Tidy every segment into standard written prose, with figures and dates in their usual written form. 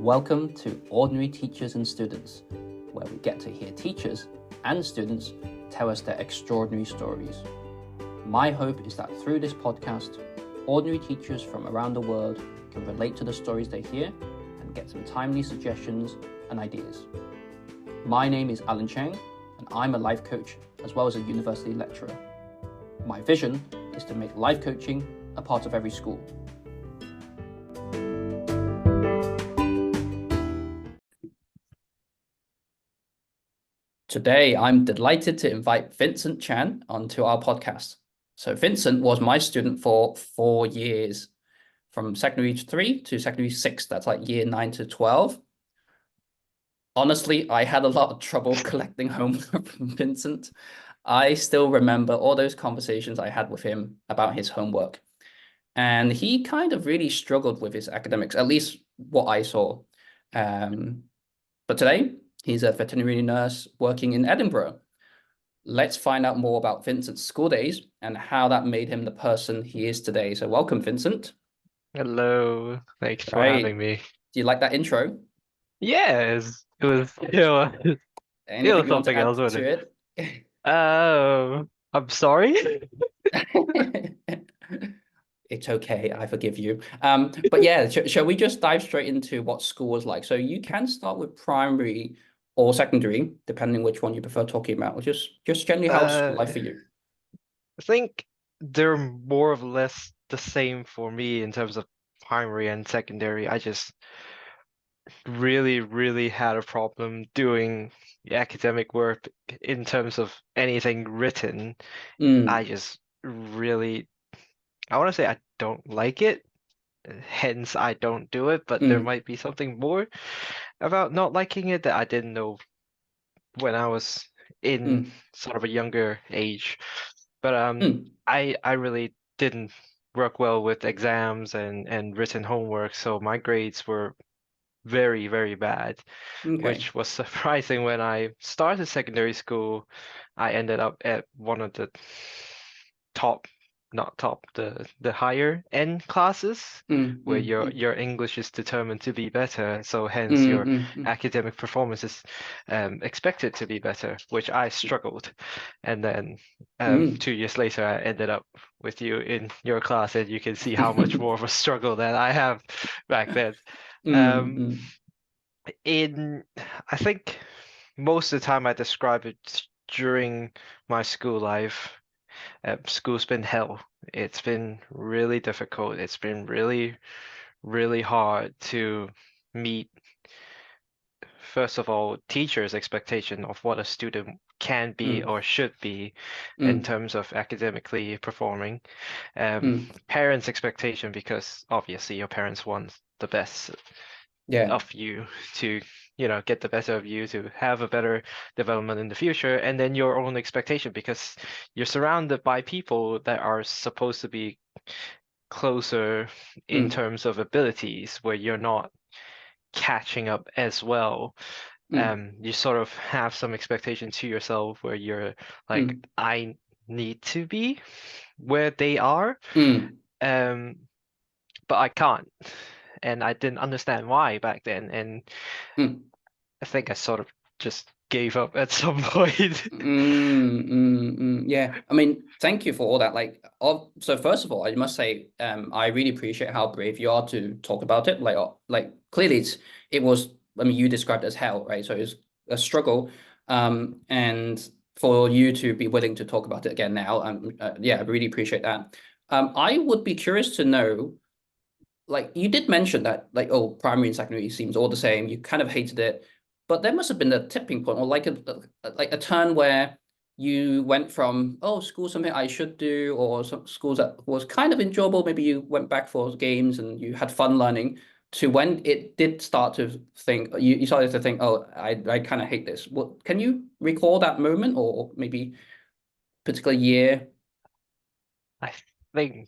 Welcome to Ordinary Teachers and Students, where we get to hear teachers and students tell us their extraordinary stories. My hope is that through this podcast, ordinary teachers from around the world can relate to the stories they hear and get some timely suggestions and ideas. My name is Alan Cheng, and I'm a life coach as well as a university lecturer. My vision is to make life coaching a part of every school. Today, I'm delighted to invite Vincent Chan onto our podcast. So Vincent was my student for 4 years, from secondary 3 to secondary 6. That's like year 9 to 12. Honestly, I had a lot of trouble collecting homework from Vincent. I still remember all those conversations I had with him about his homework. And he kind of really struggled with his academics, at least what I saw. But today, he's a veterinary nurse working in Edinburgh. Let's find out more about Vincent's school days and how that made him the person he is today. So welcome, Vincent. Hello, thanks for Right. having me. Do you like that intro? Yes, it Anything was you want to something else add with to it. I'm sorry. it? It's okay, I forgive you. But yeah, shall we just dive straight into what school is like? So you can start with primary or secondary, depending which one you prefer talking about. Or just generally how was school Uh, life for you? I think they're more or less the same for me in terms of primary and secondary. I just really had a problem doing the academic work in terms of anything written. I Mm, just really, I want to say I don't like it. Hence, I don't do it, but there mm, might be something more about not liking it that I didn't know when I was in mm, sort of a younger age. But mm. I really didn't work well with exams and written homework, so my grades were very bad, Okay. which was surprising when I started secondary school. I ended up at one of the top, not top, the higher end classes Mm, where mm, your English is determined to be better, so hence mm, your mm, mm, academic performance is expected to be better, which I struggled. And then mm, 2 years later, I ended up with you in your class, and you can see how much more of a struggle that I have back then. mm, Um, mm, in I think most of the time I describe it during my school life. School's been hell. It's been really difficult. It's been really hard to meet, first of all, teachers' expectation of what a student can be mm, or should be in mm, terms of academically performing. mm. Parents' expectation, because obviously your parents want the best Yeah. of you to, get the better of you to have a better development in the future, and then your own expectation because you're surrounded by people that are supposed to be closer in Mm, terms of abilities where you're not catching up as well. mm, You sort of have some expectation to yourself where you're like, mm, I need to be where they are, mm, um, but I can't. And I didn't understand why back then. And mm. I think I sort of just gave up at some point. Yeah, I mean, thank you for all that. So first of all, I must say, I really appreciate how brave you are to talk about it. Like clearly, it was. I mean, you described it as hell, right? So it's a struggle, and for you to be willing to talk about it again now, yeah, I really appreciate that. I would be curious to know, like you did mention that, like, oh, primary and secondary seems all the same. You kind of hated it, but there must have been a tipping point, or like a turn where you went from, oh, school's something I should do, or some schools that was kind of enjoyable. Maybe you went back for games and you had fun learning. To when it did start to think, you started to think, oh, I kind of hate this. What can you recall that moment, or maybe particular year? I think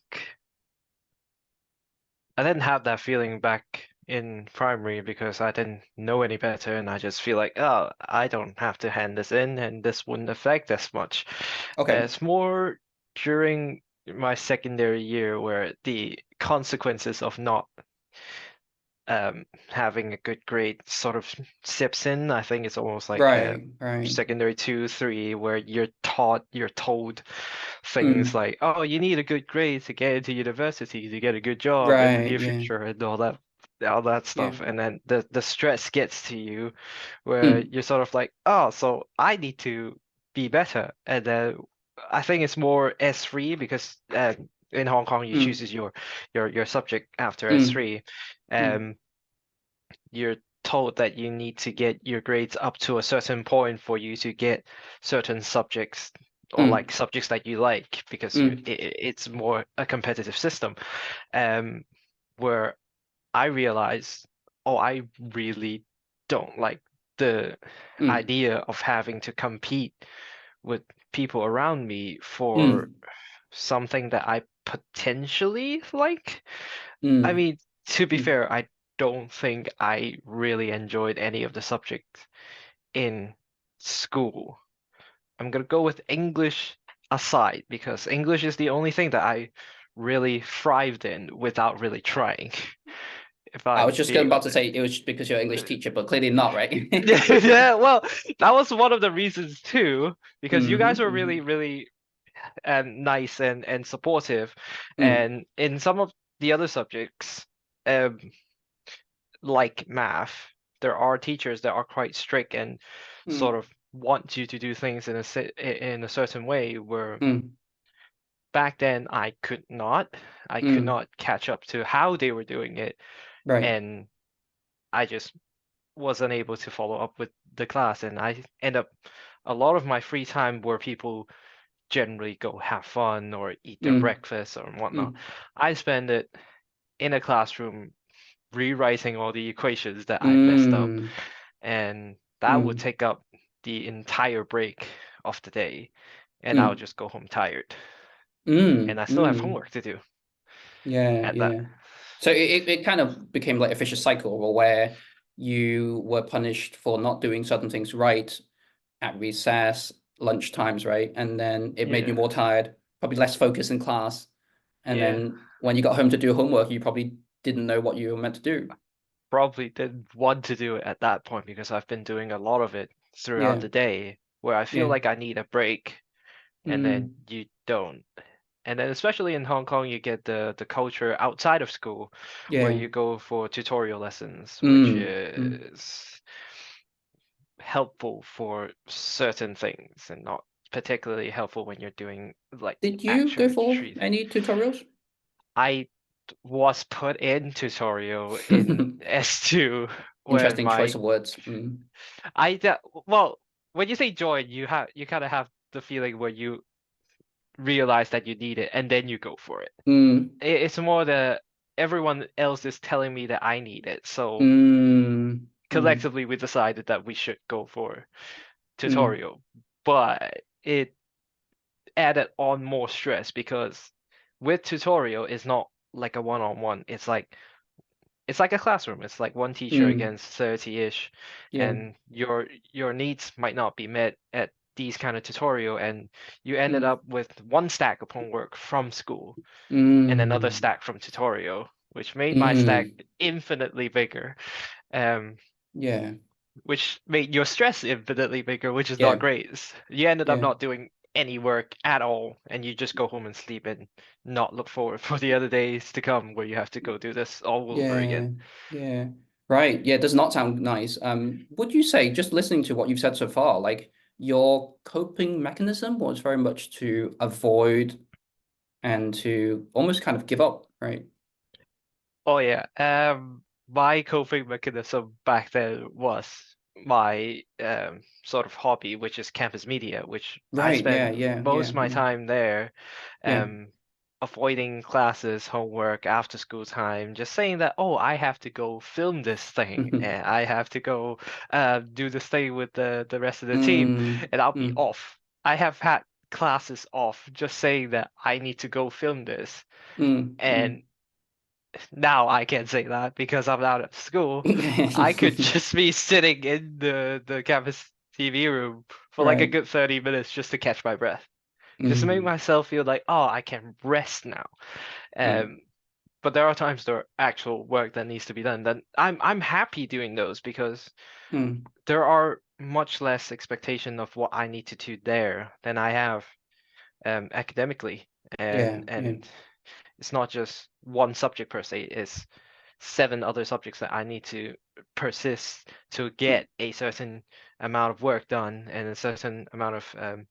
I didn't have that feeling back in primary because I didn't know any better, and I just feel like, oh, I don't have to hand this in, and this wouldn't affect as much. Okay. It's more during my secondary year where the consequences of not having a good grade sort of sips in. I think it's almost like Right. secondary 2, 3, where you're told things Mm, like, oh, you need a good grade to get into university, to get a good job in the right, near yeah, future, and all that yeah. stuff. And then the stress gets to you, where Mm, you're sort of like, oh, so I need to be better. And then I think it's more S3 because in Hong Kong you mm, chooses your subject after mm, S3. mm, Um, you're told that you need to get your grades up to a certain point for you to get certain subjects or like mm, subjects that you like because mm, it's more a competitive system. Um, where I realized, oh, I really don't like the mm, idea of having to compete with people around me for mm, something that I potentially like. I mm, mean, to be mm. fair, I don't think I really enjoyed any of the subjects in school. I'm gonna go with English aside because English is the only thing that I really thrived in without really trying, if I I'm was just being about to honest. say it was because you're an English teacher, but clearly not, right? Yeah, well, that was one of the reasons too, because you guys were really, Hmm. really nice and supportive, Mm, and in some of the other subjects, um, like math, there are teachers that are quite strict and sort mm, of want you to do things in a certain way, where mm, back then I could mm, not catch up to how they were doing it, right. and I just wasn't able to follow up with the class, and I end up a lot of my free time where people generally go have fun or eat their Mm, breakfast or whatnot. mm, I spend it in a classroom rewriting all the equations that I messed up, mm, and that would mm, take up the entire break of the day, and I'll mm, just go home tired, and mm, I still have mm. homework to do Yeah, at that. yeah. So it kind of became like a vicious cycle where you were punished for not doing certain things right at recess, lunch times, right? And then it made you Yeah, more tired, probably less focused in class. And yeah. then when you got home to do homework, you probably didn't know what you were meant to do. Probably didn't want to do it at that point because I've been doing a lot of it throughout Yeah, the day where I feel yeah. like I need a break and then Mm, you don't. And then especially in Hong Kong, you get the culture outside of school where yeah. you go for tutorial lessons, which Mm, mm. is helpful for certain things and not particularly helpful when you're doing like Did you go actual for treat. any tutorials? I was put in tutorial in S2 when Interesting choice my of words. Mm, well, when you say join, you kind of have the feeling where you realize that you need it and then you go for it. mm, It's more the everyone else is telling me that I need it, so mm, mm, collectively we decided that we should go for mm, tutorial. But it added on more stress because with tutorial it's not like a one-on-one. It's like a classroom. It's like one teacher mm. against 30-ish, Yeah. and your needs might not be met at these kind of tutorial, and you ended Mm, up with one stack of homework from school and another mm, stack from tutorial, which made my stack mm. infinitely bigger, um, Yeah. which made your stress infinitely bigger, which is not Yeah. great. You ended up Yeah. not doing any work at all, and you just go home and sleep and not look forward for the other days to come where you have to go do this all over again. Yeah. Yeah. Right. Yeah, it does not sound nice. Would you say, just listening to what you've said so far, like your coping mechanism was very much to avoid and to almost kind of give up, right? Oh yeah. My coping mechanism back then was my sort of hobby, which is campus media, which I Right. Yeah. spend Yeah. most Yeah. of my Mm, time there, yeah. um, avoiding classes, homework, after school time, just saying that, oh, I have to go film this thing, Mhm. and I have to go do this thing with the rest of the team, Mm, and I'll be mm, off. I have had classes off just saying that I need to go film this. mm, And mm. now I can't say that because I'm out of school. I could just be sitting in the campus TV room for like a Right. good 30 minutes just to catch my breath, just to make Mm, myself feel like, oh, I can rest now. mm, Um, but there are times there are actual work that needs to be done. Then I'm happy doing those because Mm. there are much less expectation of what I need to do there than I have academically, Yeah, yeah. and it's not just one subject per se, it's 7 other subjects that I need to persist to Mm, get a certain amount of work done and a certain amount of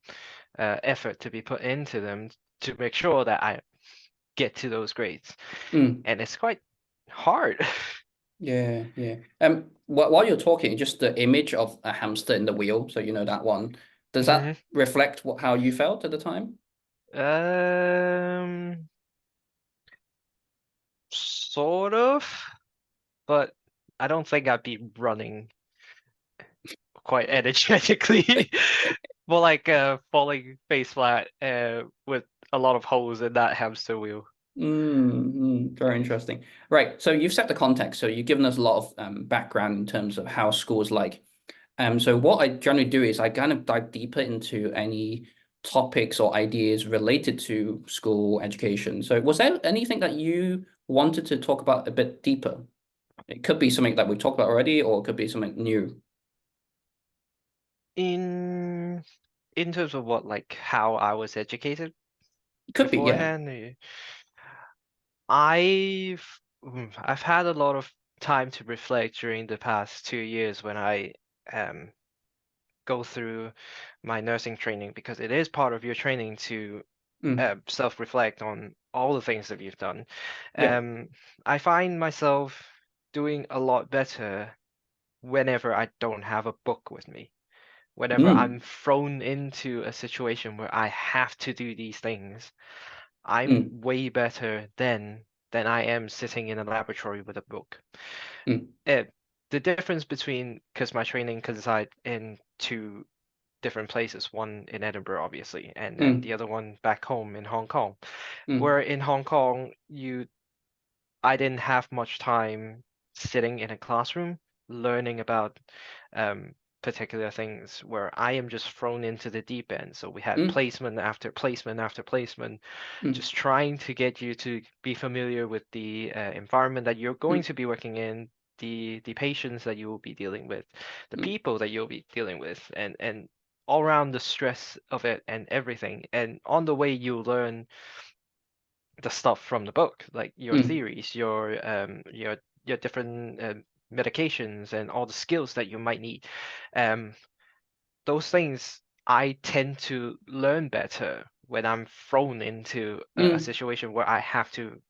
effort to be put into them to make sure that I get to those grades. mm. And it's quite hard. Yeah, yeah. While you're talking, just the image of a hamster in the wheel, so you know that one, does that hmm reflect how you felt at the time? Um, sort of, but I don't think I'd be running quite energetically. More like falling face flat with a lot of holes in that hamster wheel. Very interesting. Right. So you've set the context. So you've given us a lot of background in terms of how school is like. So what I generally do is I kind of dive deeper into any topics or ideas related to school education. So was there anything that you wanted to talk about a bit deeper? It could be something that we've talked about already, or it could be something new. In in terms of what, like how I was educated It could be, yeah. beforehand, I've I've had a lot of time to reflect during the past 2 years when I um go through my nursing training, because it is part of your training to Mm, self-reflect on all the things that you've done. yeah. Um, I find myself doing a lot better whenever I don't have a book with me. Whenever I'm Mm, thrown into a situation where I have to do these things, I'm mm, way better then than I am sitting in a laboratory with a book. mm, Uh, the difference between, because my training consisted in 2 different places, one in Edinburgh, obviously, and then mm, the other one back home in Hong Kong. mm, Where in Hong Kong, I didn't have much time sitting in a classroom learning about um, particular things, where I am just thrown into the deep end. So we had mm, placement after placement after placement, mm, just trying to get you to be familiar with the environment that you're going mm, to be working in, the patients that you will be dealing with, the mm, people that you'll be dealing with, and all around the stress of it and everything. And on the way, you learn the stuff from the book, like your mm, theories, your different medications, and all the skills that you might need. Um, those things I tend to learn better when I'm thrown into a mm, situation where I have to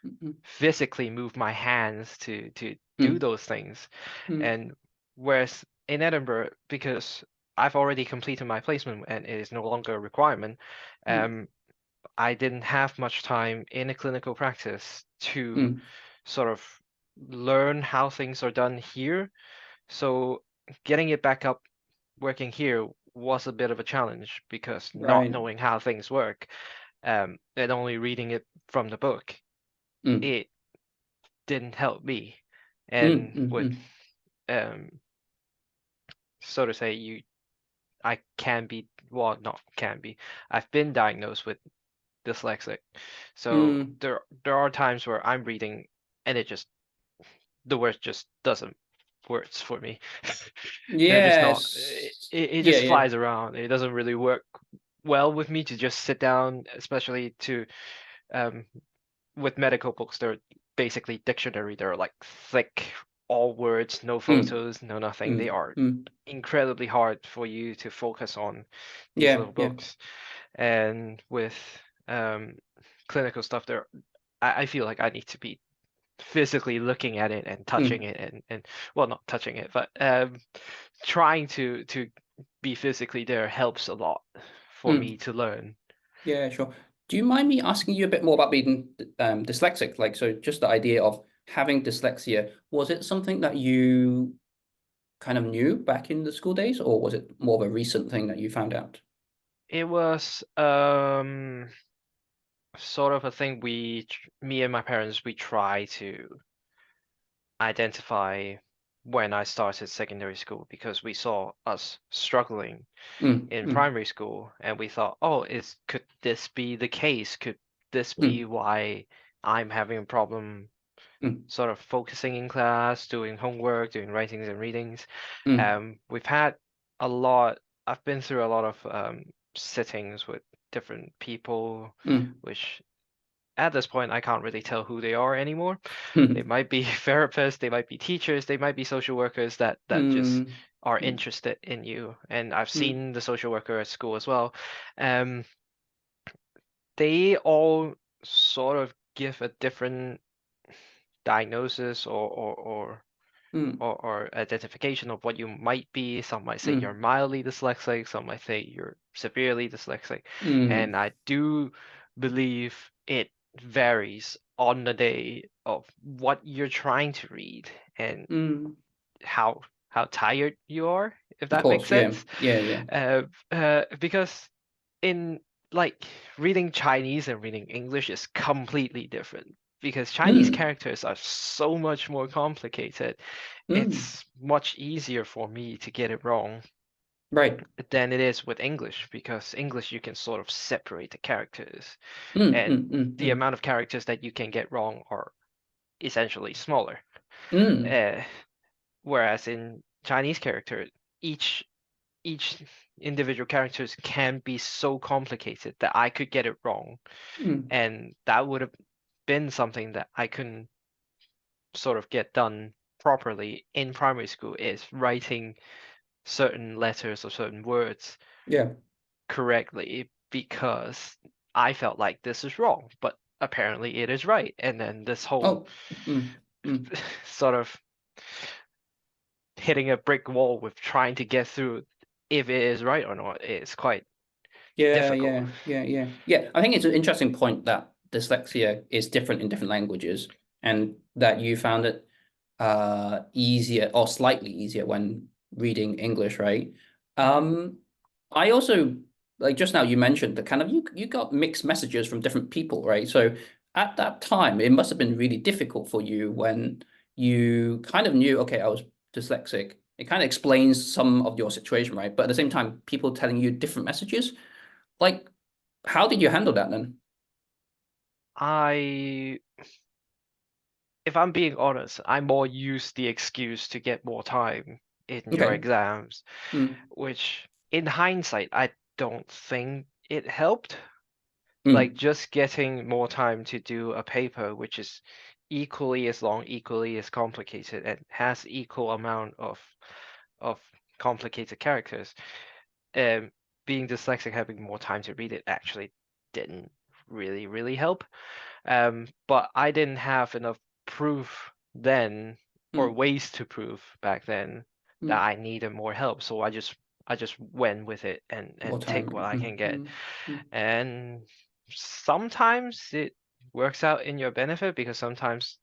mm, physically move my hands to do mm, those things. mm, And whereas in Edinburgh, because I've already completed my placement and it is no longer a requirement, mm, um, I didn't have much time in a clinical practice to mm, sort of learn how things are done here. So getting it back up working here was a bit of a challenge, because not right. knowing how things work, and only reading it from the book, Mm, it didn't help me. mm, And mm, with mm, um, so to say, I can be, well, not can be, I've been diagnosed with dyslexic. So mm. there are times where I'm reading and the word just doesn't words for me. They're just not, Yes. it Yeah, just yeah. flies around. It doesn't really work well with me to just sit down, especially to um with medical books. They're basically dictionary. They're like thick, all words, no Mm, photos, no nothing. They mm, are mm. incredibly hard for you to focus on these Yeah, little yeah. books. And with um clinical stuff, there I feel like I need to be physically looking at it and touching Mm, it, and well, not touching it, but trying to be physically there helps a lot for me mm. to learn. Yeah, sure. Do you mind me asking you a bit more about being dyslexic? Like, so just the idea of having dyslexia, was it something that you kind of knew back in the school days, or was it more of a recent thing that you found out? It was sort of a thing me and my parents, we try to identify when I started secondary school, because we saw us struggling Mm, in mm, primary school, and we thought, oh, is could this be the case? Could this be mm, why I'm having a problem Mm, sort of focusing in class, doing homework, doing writings and readings. mm, We've had a lot, I've been through a lot of sittings with different people, mm, which at this point I can't really tell who they are anymore. They mm, might be therapists, they might be teachers, they might be social workers that just mm, are mm, interested in you. And I've mm, seen the social worker at school as well. Um, they all sort of give a different diagnosis mm, or identification of what you might be. Some might say you're mm, mildly dyslexic, some might say you're severely dyslexic. mm, And I do believe it varies on the day of what you're trying to read and mm. how how tired you are, if Of that makes course, yeah, sense. yeah, yeah. Because in like reading Chinese and reading English is completely different because Chinese Mm, characters are so much more complicated. mm, It's much easier for me to get it wrong right. than it is with English because English you can sort of separate the characters Mm, and mm, mm, the mm, amount of characters that you can get wrong are essentially smaller. mm, Uh, whereas in Chinese character, each each individual characters can be so complicated that I could get it wrong, mm, and that would have been something that I couldn't sort of get done properly in primary school is writing certain letters or certain words yeah. correctly because I felt like this is wrong, but apparently it is right. And then this whole Oh, mm, mm, sort of hitting a brick wall with trying to get through if it is right or not is quite yeah, difficult. yeah, yeah, yeah, yeah. I think it's an interesting point that dyslexia is different in different languages, and that you found it easier or slightly easier when reading English, right? Um, I also like just now you mentioned that kind of you got mixed messages from different people, right? So at that time, it must have been really difficult for you when you kind of knew, okay, I was dyslexic. It kind of explains some of your situation, right? But at the same time, people telling you different messages. Like, how did you handle that then? I, if I'm being honest, I more use the excuse to get more time in your Okay. exams, Mm, which in hindsight, I don't think it helped. Like mm, just getting more time to do a paper, which is equally as long, equally as complicated, and has equal amount of complicated characters. Um, being dyslexic, having more time to read it actually didn't really help. But I didn't have enough proof then, or mm, ways to prove back then that mm. I needed more help. So I just went with it More and take time. what I Mm, can get. mm, mm, And sometimes it works out in your benefit because sometimes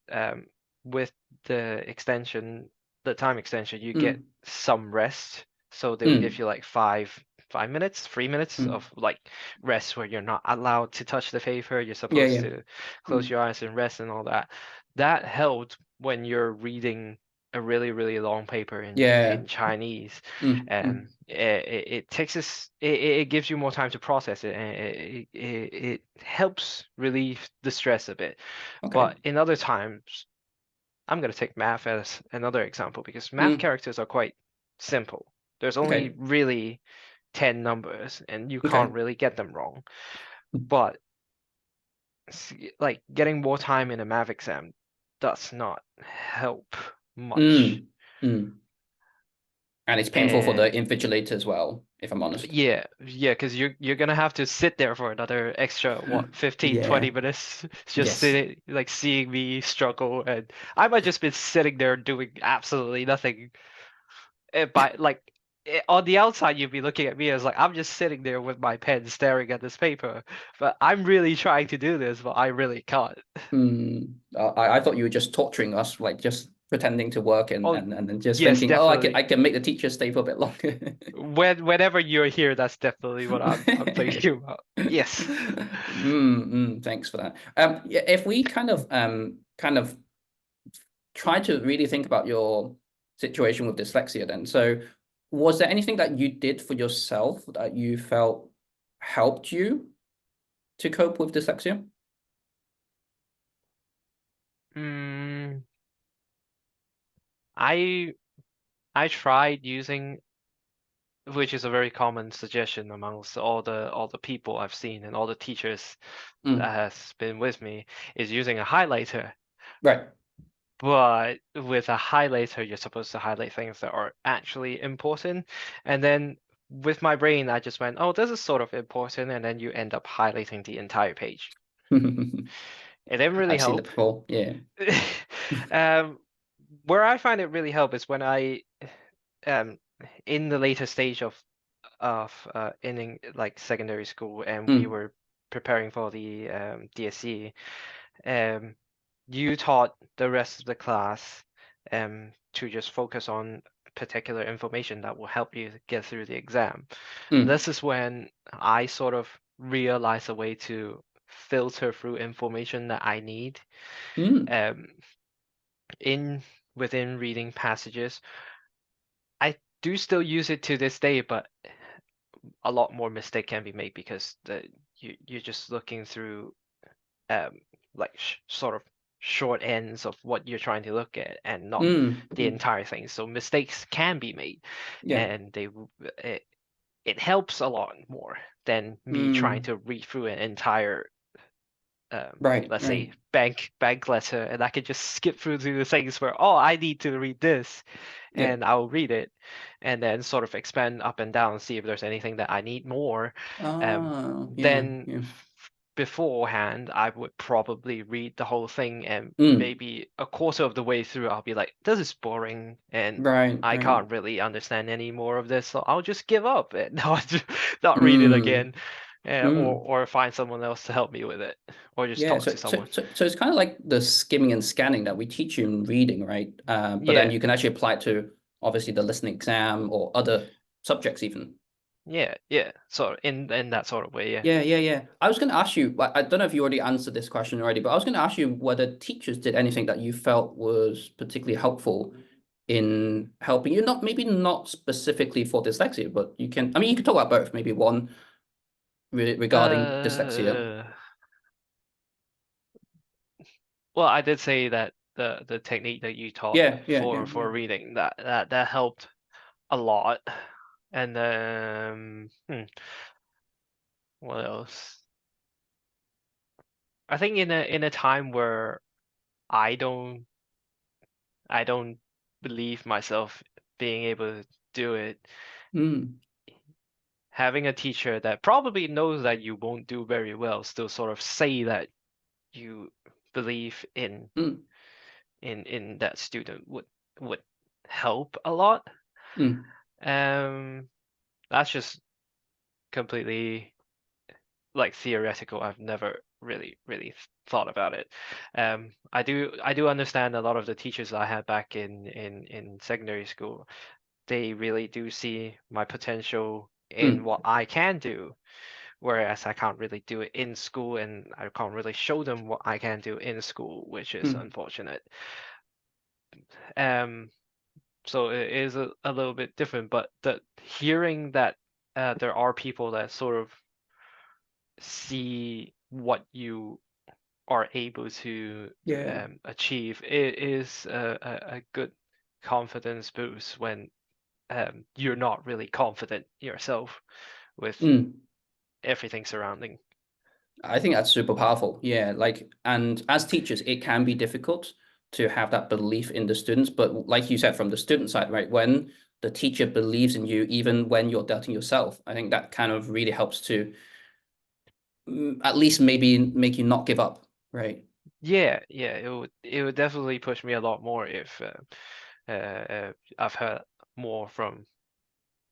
with the extension, the time extension, you get mm, some rest. So they'll give mm, you like 5 minutes, 3 minutes mm. of like rest where you're not allowed to touch the paper. You're Yeah, supposed yeah. to close Mm. your eyes and rest and all that. That helped when you're reading a really long paper Yeah. in Chinese. Mm, mm. It takes us it gives you more time to process it and it helps relieve the stress a bit. Okay. But in other times, I'm going to take math as another example because math Mm, characters are quite simple. There's only okay. really 10 numbers and you Okay. can't really get them wrong. But like getting more time in a math exam does not help much. Mm, mm. And it's painful for the And invigilator as well, if I'm honest. yeah, because you're gonna have to sit there for another extra what 15, Yeah. 20 minutes just Yes. sitting like seeing me struggle and I might just be sitting there doing absolutely nothing. By like on the outside you'd be looking at me as like I'm just sitting there with my pen staring at this paper, but I'm really trying to do this, but I really can't. Mm. I thought you were just torturing us, like just pretending to work and Oh and then just yes, thinking, oh, I definitely. can make the teacher stay for a bit longer. Whenever you're here, that's definitely what I'm thinking about. Yes. Thanks for that. Yeah, if we kind of try to really think about your situation with dyslexia, then, so was there anything that you did for yourself that you felt helped you to cope with dyslexia? Mm, I I tried using, which is a very common suggestion amongst all the people I've seen and all the teachers that Mm, has been with me, is using a highlighter. right. But with a highlighter, you're supposed to highlight things that are actually important. And then with my brain, I just went, oh, this is sort of important. And then you end up highlighting the entire page. It didn't really I've seen it help. before. Yeah. Um, where I find it really help is when um, in the later stage of in like secondary school, and we Mm, were preparing for the DSE. Um, you taught the rest of the class to just focus on particular information that will help you get through the exam. mm, This is when I sort of realize a way to filter through information that I need mm, um, in within reading passages. I do still use it to this day, but a lot more mistake can be made because you're just looking through um, like sort of short ends of what you're trying to look at and not the mm. entire thing. So mistakes can be made, Yeah. and it, it helps a lot more than me trying Mm, to read through an entire right, let's right. say bank letter, and I could just skip through to the things where, oh, I need to read this, Yeah. and I'll read it, and then sort of expand up and down, see if there's anything that I need more. Yeah, Then yeah. beforehand, I would probably read the whole thing, and Mm, maybe a quarter of the way through, I'll be like, this is boring, and right, I right. can't really understand any more of this, so I'll just give up and not read it Mm, again, mm. or find someone else to help me with it, or just Yeah, talk so to so someone. so so it's kind of like the skimming and scanning that we teach you in reading, right? But then Yeah, you can actually apply it to obviously the listening exam or other subjects even. yeah. So in that sort of way, yeah. Yeah, yeah, yeah. I was going to ask you, I don't know if you already answered this question already, but I was going to ask you whether teachers did anything that you felt was particularly helpful in helping you, not maybe not specifically for dyslexia, but you can, I mean, you can talk about both, maybe one regarding dyslexia. Uh, well, I did say that the technique that you taught Yeah, yeah, yeah, for yeah. reading that helped a lot. And what else? I think in a time where I don't I don't believe myself being able to do it, Mm, having a teacher that probably knows that you won't do very well still sort of say that you believe mm, in that student would help a lot. mm. Um, that's just completely like theoretical. I've never really thought about it. I do understand a lot of the teachers I had back in secondary school. They really do see my potential in Mm, what I can do, whereas I can't really do it in school, and I can't really show them what I can do in school, which is mm, unfortunate. Um, so it is a little bit different, but the hearing that there are people that sort of see what you are able to yeah. achieve, it is a good confidence boost when you're not really confident yourself with Mm. everything surrounding. I think that's super powerful. Yeah, like, and as teachers, it can be difficult to have that belief in the students. But like you said, from the student side, right, when the teacher believes in you, even when you're doubting yourself, I think that kind of really helps to at least maybe make you not give up, right? Yeah, it would definitely push me a lot more if I've heard more from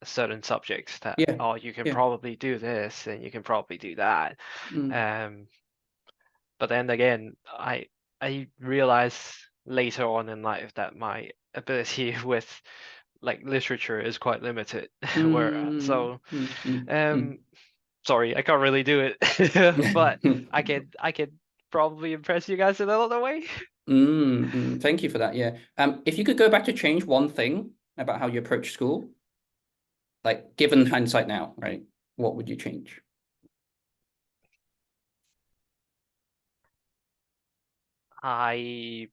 certain subjects that, Yeah, oh, you can yeah. probably do this and you can probably do that. Mm, Um, but then again, I realized later on in life that my ability with like literature is quite limited. Where mm, so mm, mm, mm. um sorry, I can't really do it. But I can probably impress you guys in another way. Thank you for that. Yeah. If you could go back to change one thing about how you approach school, like given hindsight now, right, what would you change? I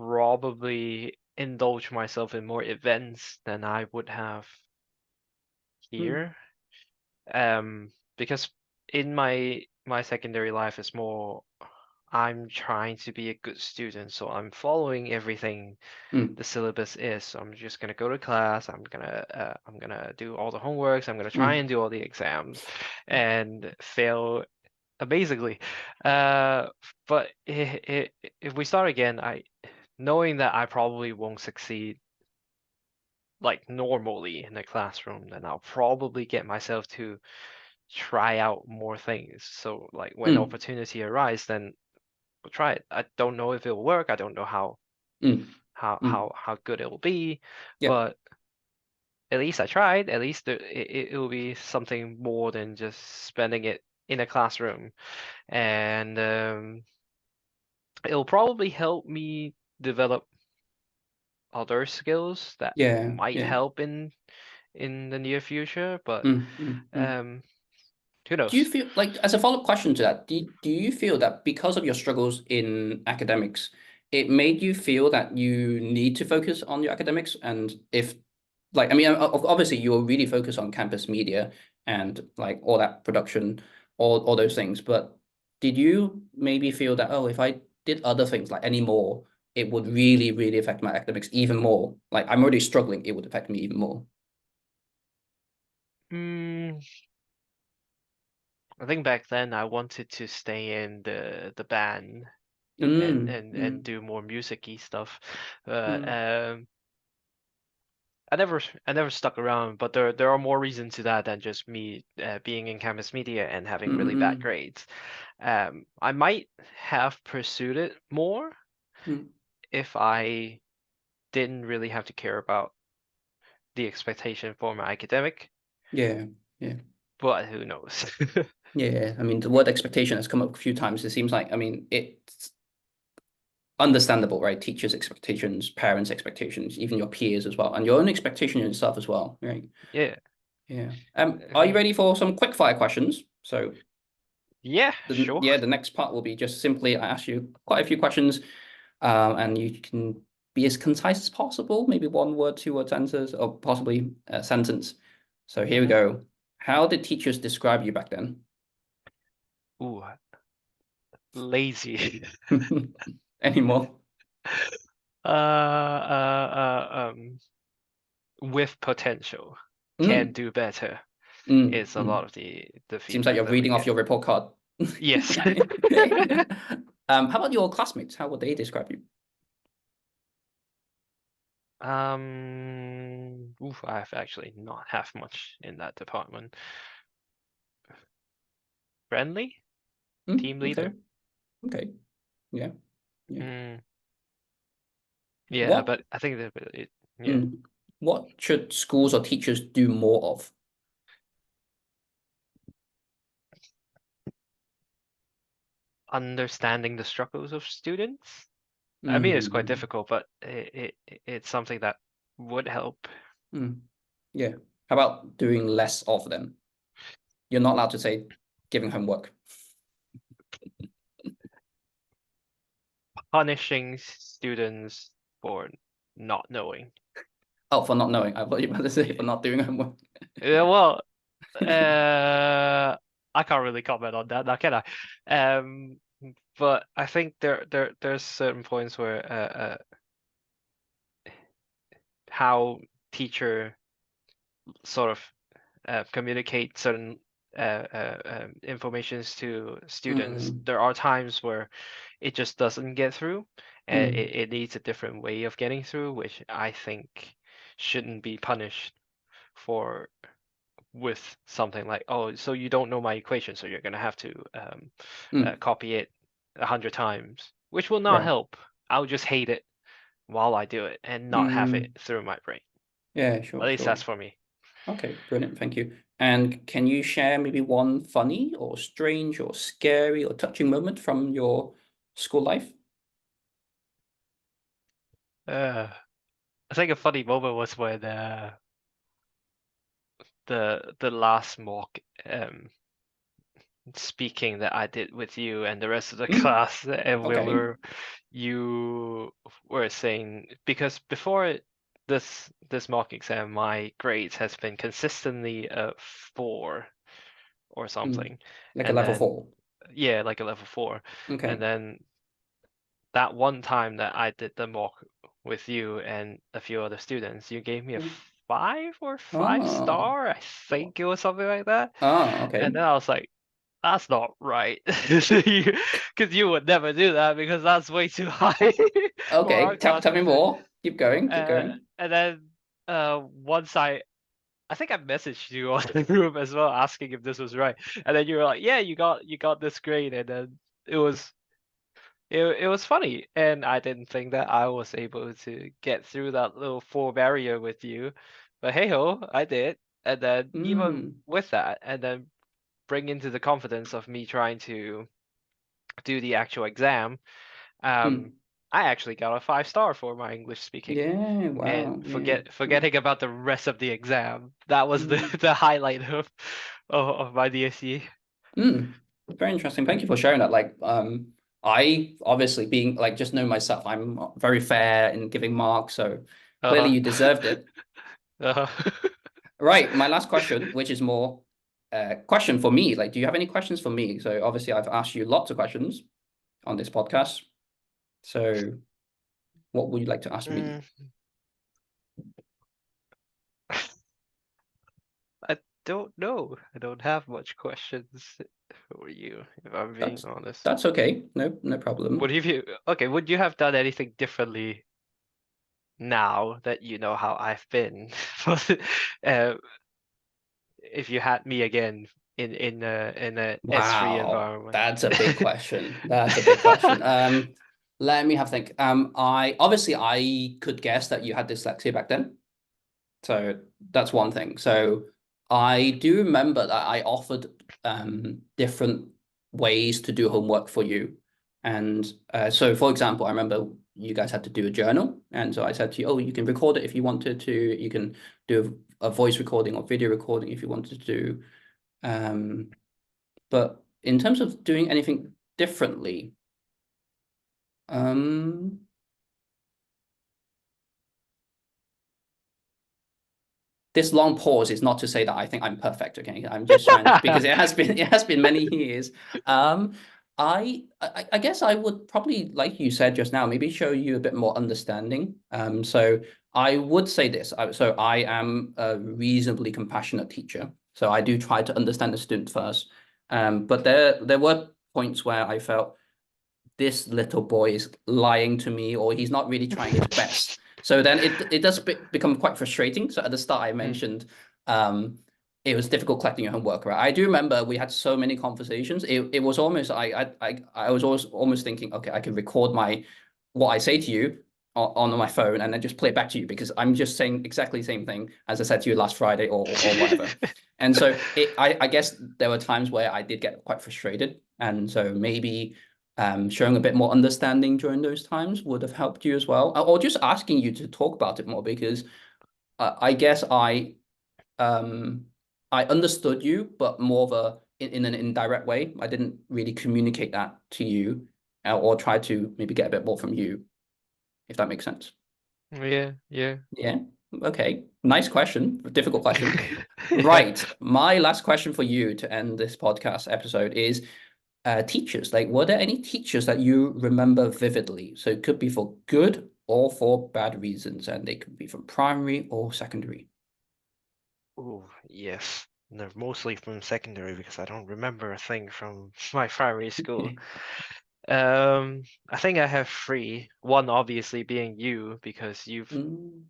probably indulge myself in more events than I would have Mm, here. Because in my secondary life is more I'm trying to be a good student, so I'm following everything mm, the syllabus is. So I'm just gonna go to class. I'm gonna do all the homeworks. I'm gonna try mm, and do all the exams, and fail amazingly. Uh, but if we start again, I knowing that I probably won't succeed like normally in the classroom, then I'll probably get myself to try out more things. So like when mm, opportunity arises, then we'll try it. I don't know if it'll work. I don't know mm, mm. how good it will be, Yep. but at least I tried. At least it will be something more than just spending it in a classroom, and it'll probably help me develop other skills that Yeah. might Yeah. help in the near future. But Mm, mm, mm. um, who Do you knows? feel like, as a follow-up question to that, do you feel that because of your struggles in academics, it made you feel that you need to focus on your academics? And if, like, I mean, obviously you're really focused on campus media and like all that production, all those things. But did you maybe feel that, oh, if I did other things like any more, it would really, really affect my academics even more? Like, I'm already struggling, it would affect me even more. Mm, I think back then I wanted to stay in the band Mm, and mm, do more musicy stuff. But mm, I never stuck around. But there are more reasons to that than just me being in campus media and mm, having really bad mm, grades. I might have pursued it more mm. if I didn't really have to care about the expectation for my academic. Yeah, yeah. But who knows? Yeah, I mean, the word expectation has come up a few times. It seems like, I mean, it's understandable, right? Teachers' expectations, parents' expectations, even your peers as well, and your own expectation yourself as well, right? Yeah. Yeah. Are you Uh, ready for some quick fire questions? So yeah, sure. the next part will be just simply I ask you quite a few questions, and you can be as concise as possible, maybe one word, two word answers, or possibly a sentence. So here we Hmm. go. How did teachers describe you back then? Ooh, lazy. Any more? With potential, can Mm, do better mm, is a mm. lot of the Seems like feedback you're that we reading off get. your report card. Yes. How about your classmates? How would they describe you? I've actually not have much in that department. Friendly, Mm, team okay, leader. okay, yeah, yeah. Mm, yeah, What, but I think that yeah, mm, what should schools or teachers do more of? understanding the struggles of students. I mean, it's quite Mm, difficult, but it's something that would help. mm, yeah. How about doing less of them? You're not allowed to say giving homework. Punishing students for not knowing. Oh, for not knowing. I thought you were about to say for not doing homework. Yeah, well, I can't really comment on that now, can I? But I think there's certain points where how teacher sort of communicate certain informations to students. Mm, There are times where it just doesn't get through, and mm, it needs a different way of getting through, which I think shouldn't be punished for with something like, oh, so you don't know my equation, so you're gonna have to mm, copy it 100 times, which will not right. help. I'll just hate it while I do it and not have it Mm, through my brain. yeah, At sure, least that's sure. for me. Okay, brilliant. Thank you. And can you share maybe one funny or strange or scary or touching moment from your school life? Uh, I think a funny moment was when the last mock speaking that I did with you and the rest of the Mm, class, and we okay. were you were saying, because before this mock exam, my grades has been consistently a 4 or Mm. something, Like a and level then 4. yeah, like a level 4, and Okay. then that one time that I did the mock with you and a few other students, you gave me a Mm. 5 or 5 Oh. star, I think it was something like that, Oh, okay. and then I was like, that's not right. Because you would never do that because that's way too high for our Okay. Tell me classes. more. Keep going. Keep Uh, going. and then once I think I messaged you on the group as well asking if this was right. And then you were like, yeah, you got this grade. And then it was it was funny. And I didn't think that I was able to get through that little 4 barrier with you. But hey ho, I did. And then even Mm. with that, and then bring into the confidence of me trying to do the actual exam, Mm. um, I actually got a 5 star for my English speaking. Yeah. And Wow. Yeah. Mm. forgetting about the rest of the exam, that was the Mm. the highlight of my DSE. Mm. Very interesting. Thank you for sharing that. Like, I obviously being like just know myself, I'm very fair in giving marks, so clearly Uh-huh. you deserved it. Uh-huh. Right. My last question, which is more question for me. Like, do you have any questions for me? So obviously I've asked you lots of questions on this podcast. So what would you like to ask me? Mm, I don't know. I don't have much questions for you, if I'm being That's honest. that's okay. No, no Would problem. you okay, would you have done anything differently now that you know how I've been? uh, if you had me again in a S3 Wow, environment. that's a big question. That's a big question. Let me have a think. I could guess that you had dyslexia back then. So that's one thing. So I do remember that I offered different ways to do homework for you. And so, for example, I remember you guys had to do a journal. And so I said to you, oh, you can record it if you wanted to. You can do a voice recording or video recording if you wanted to. Um, but in terms of doing anything differently, um, this long pause is not to say that I think I'm perfect. Okay, I'm just trying to, because it has been many years. Um, I guess I would probably, like you said just now, maybe show you a bit more understanding. So I would say this. So I am a reasonably compassionate teacher. So I do try to understand the student first. But there were points where I felt this little boy is lying to me, or he's not really trying his best. So then it does become quite frustrating. So at the start, I Mm. mentioned it was difficult collecting your homework, right? I do remember we had so many conversations. It was almost I was almost thinking, okay, I can record my what I say to you on my phone and then just play it back to you because I'm just saying exactly the same thing as I said to you last Friday or whatever. And so I guess there were times where I did get quite frustrated, and so maybe showing a bit more understanding during those times would have helped you as well, or just asking you to talk about it more because I guess um, I understood you, but more of in an indirect way. I didn't really communicate that to you, or try to maybe get a bit more from you, if that makes sense. Yeah, yeah. Yeah. Okay. Nice question. Difficult question. Yeah. Right. My last question for you to end this podcast episode is teachers. Like, were there any teachers that you remember vividly? So it could be for good or for bad reasons, and they could be from primary or secondary. Oh, yes. They're mostly from secondary because I don't remember a thing from my primary school. I think I have three. One obviously being you because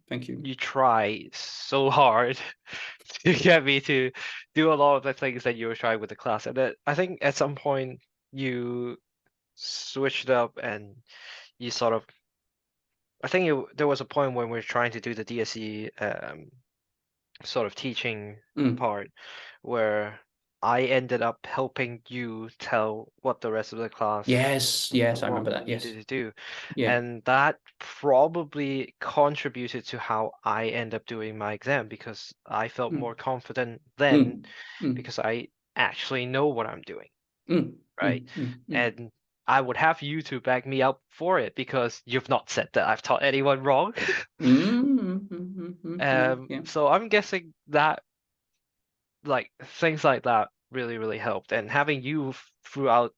Thank you. you try so hard to get me to do a lot of the things that you were trying with the class. And I think at some point you switched up and you sort of I think there was a point when we were trying to do the DSE sort of teaching Mm. part where I ended up helping you tell what the rest of the class Yes, yes, I what remember we that. needed Yes. to do. Yeah. And that probably contributed to how I end up doing my exam because I felt Mm. more confident then Mm. Mm. because I actually know what I'm doing, Mm. right? Mm. Mm. Mm. And I would have you to back me up for it because you've not said that I've taught anyone wrong. Yeah. So I'm guessing that like things like that really, really helped. And having you throughout,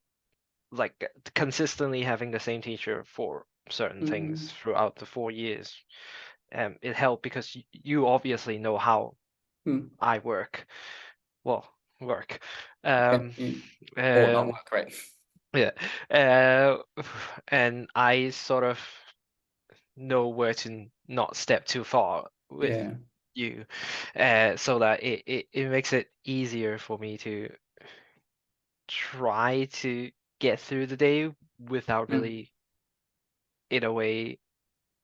like consistently having the same teacher for certain things Mm, throughout the 4 years, it helped because you obviously know how mm. I work. Well, work. Yeah, Um, yeah. Or not and work, right? yeah, uh, and I sort of know where to not step too far with Yeah. you, so that it makes it easier for me to try to get through the day without Mm, really, in a way,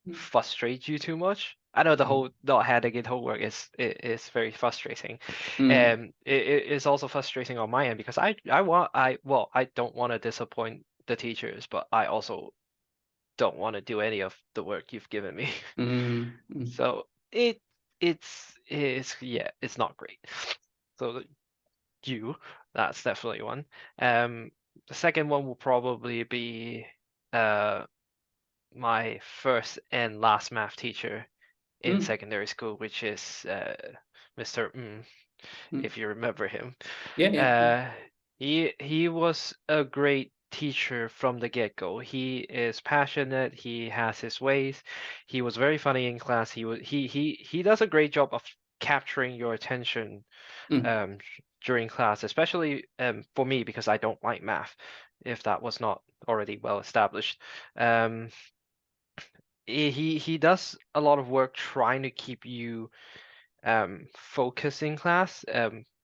mm, frustrate you too much. I know the mm, whole not having it homework is very frustrating, mm, and it is also frustrating on my end because I don't want to disappoint the teachers, but I also don't want to do any of the work you've given me. mm, mm, So it's yeah, it's not great. So you, that's definitely one. The second one will probably be uh my first and last math teacher in mm, secondary school, which is Mr. mm. If you remember him. Yeah, yeah. Uh, he was a great teacher from the get-go. He is passionate. He has his ways. He was very funny in class. He does a great job of capturing your attention Mm, um, during class, especially for me because I don't like math, if that was not already well established. Um, he does a lot of work trying to keep you focused in class,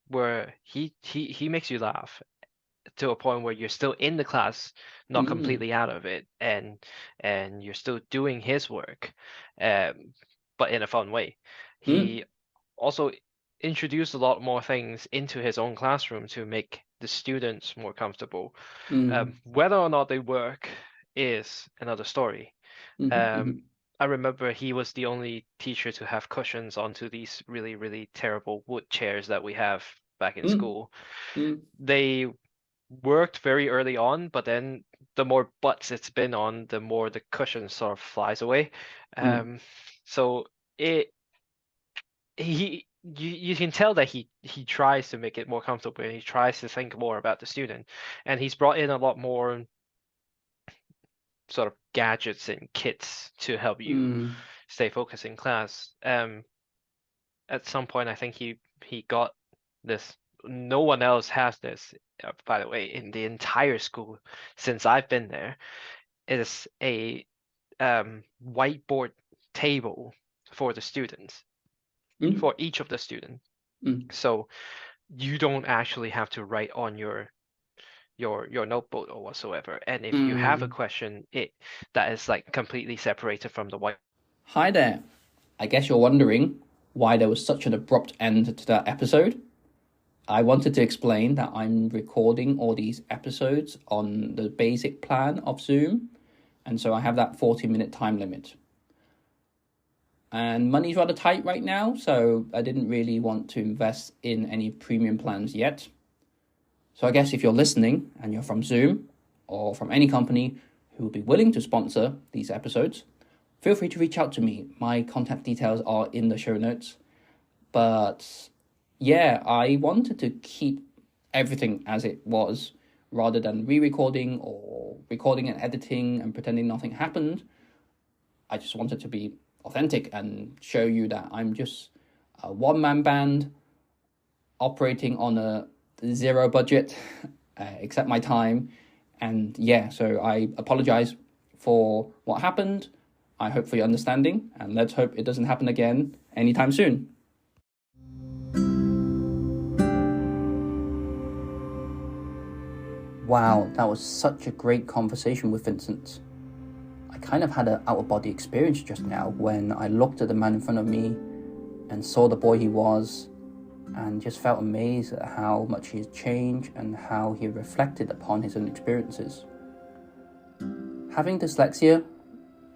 where he makes you laugh to a point where you're still in the class, not mm, completely out of it, and you're still doing his work, um, but in a fun way. mm, He also introduced a lot more things into his own classroom to make the students more comfortable. mm, Whether or not they work is another story. mm, Um, mm, I remember he was the only teacher to have cushions onto these really, really terrible wood chairs that we have back in mm, school. mm, They worked very early on, but then the more butts it's been on, the more the cushion sort of flies away. mm, So it you can tell that he tries to make it more comfortable and he tries to think more about the student, and he's brought in a lot more sort of gadgets and kits to help you mm, stay focused in class. At some point, I think he got this. No one else has this, by the way, in the entire school since I've been there. It is a whiteboard table for the students, mm, for each of the students. mm, So you don't actually have to write on your notebook or whatsoever. And if you have a mm. question, it that is like completely separated from the white. Hi there. I guess you're wondering why there was such an abrupt end to that episode. I wanted to explain that I'm recording all these episodes on the basic plan of Zoom, and so I have that 40-minute time limit. And money's rather tight right now, so I didn't really want to invest in any premium plans yet. So I guess if you're listening and you're from Zoom or from any company who would be willing to sponsor these episodes, feel free to reach out to me. My contact details are in the show notes. But yeah, I wanted to keep everything as it was rather than re-recording or recording and editing and pretending nothing happened. I just wanted to be authentic and show you that I'm just a one-man band operating on a zero budget, except my time. And yeah, so I apologize for what happened. I hope for your understanding, and let's hope it doesn't happen again anytime soon. Wow, that was such a great conversation with Vincent. I kind of had an out of body experience just now when I looked at the man in front of me and saw the boy he was, and just felt amazed at how much he had changed and how he reflected upon his own experiences. Having dyslexia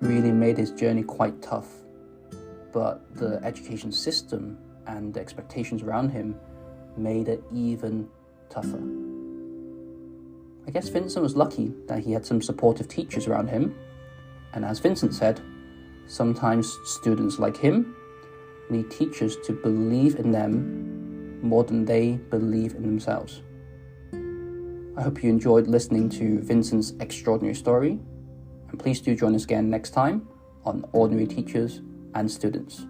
really made his journey quite tough, but the education system and the expectations around him made it even tougher. I guess Vincent was lucky that he had some supportive teachers around him, and as Vincent said, sometimes students like him need teachers to believe in them more than they believe in themselves. I hope you enjoyed listening to Vincent's extraordinary story, and please do join us again next time on Ordinary Teachers and Students.